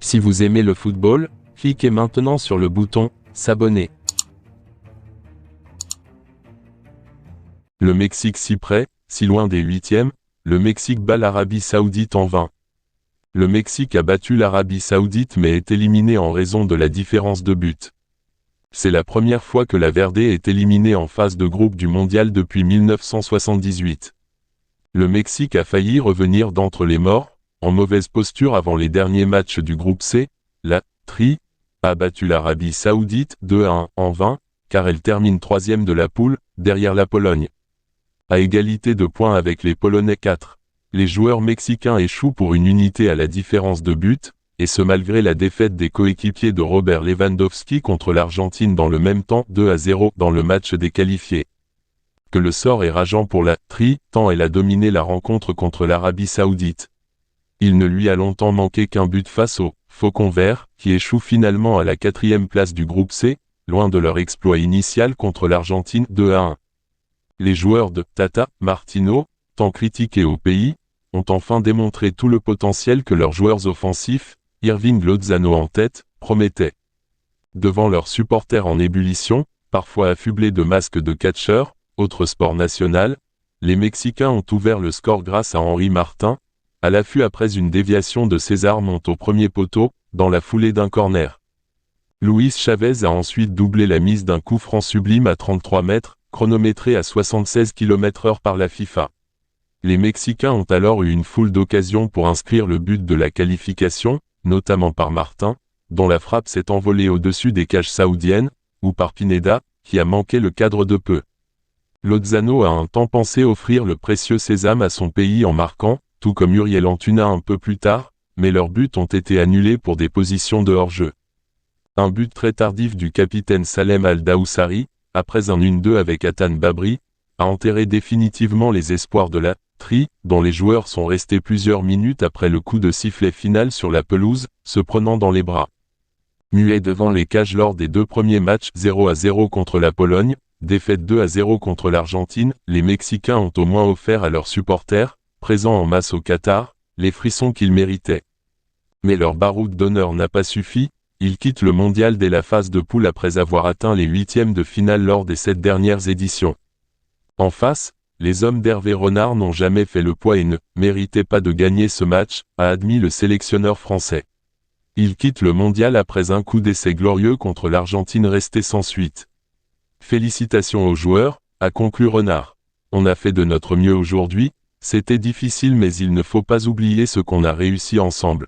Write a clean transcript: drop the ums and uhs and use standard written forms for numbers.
Si vous aimez le football, cliquez maintenant sur le bouton « S'abonner ». Le Mexique si près, si loin des huitièmes, le Mexique bat l'Arabie Saoudite en vain. Le Mexique a battu l'Arabie Saoudite mais est éliminé en raison de la différence de but. C'est la première fois que la Verde est éliminée en phase de groupe du mondial depuis 1978. Le Mexique a failli revenir d'entre les morts, en mauvaise posture avant les derniers matchs du groupe C. La Tri a battu l'Arabie Saoudite 2-1 en vain, car elle termine troisième de la poule, derrière la Pologne. À égalité de points avec les Polonais 4. Les joueurs mexicains échouent pour une unité à la différence de but, et ce malgré la défaite des coéquipiers de Robert Lewandowski contre l'Argentine dans le même temps 2-0 dans le match des qualifiés. Que le sort est rageant pour la Tri, tant elle a dominé la rencontre contre l'Arabie Saoudite. Il ne lui a longtemps manqué qu'un but face aux Faucons Verts, qui échouent finalement à la 4e place du groupe C, loin de leur exploit initial contre l'Argentine 2-1. Les joueurs de Tata Martino, tant critiqués au pays, ont enfin démontré tout le potentiel que leurs joueurs offensifs, Irving Lozano en tête, promettaient. Devant leurs supporters en ébullition, parfois affublés de masques de catcheurs, autre sport national, les Mexicains ont ouvert le score grâce à Henry Martin, à l'affût après une déviation de César Montes au premier poteau, dans la foulée d'un corner. Luis Chavez a ensuite doublé la mise d'un coup franc sublime à 33 mètres, chronométré à 76 km/h par la FIFA. Les Mexicains ont alors eu une foule d'occasions pour inscrire le but de la qualification, notamment par Martin, dont la frappe s'est envolée au-dessus des cages saoudiennes, ou par Pineda, qui a manqué le cadre de peu. Lozano a un temps pensé offrir le précieux sésame à son pays en marquant, tout comme Uriel Antuna un peu plus tard, mais leurs buts ont été annulés pour des positions de hors-jeu. Un but très tardif du capitaine Salem Al-Daoussari, après un 1-2 avec Atan Babri, a enterré définitivement les espoirs de la Tri, dont les joueurs sont restés plusieurs minutes après le coup de sifflet final sur la pelouse, se prenant dans les bras. Muets devant les cages lors des deux premiers matchs 0-0 contre la Pologne, défaite 2-0 contre l'Argentine, les Mexicains ont au moins offert à leurs supporters, présents en masse au Qatar, les frissons qu'ils méritaient. Mais leur baroud d'honneur n'a pas suffi, ils quittent le mondial dès la phase de poule après avoir atteint les huitièmes de finale lors des 7 dernières éditions. En face, les hommes d'Hervé Renard n'ont jamais fait le poids et ne méritaient pas de gagner ce match, a admis le sélectionneur français. Ils quittent le mondial après un coup d'essai glorieux contre l'Argentine resté sans suite. Félicitations aux joueurs, a conclu Renard. On a fait de notre mieux aujourd'hui, c'était difficile mais il ne faut pas oublier ce qu'on a réussi ensemble.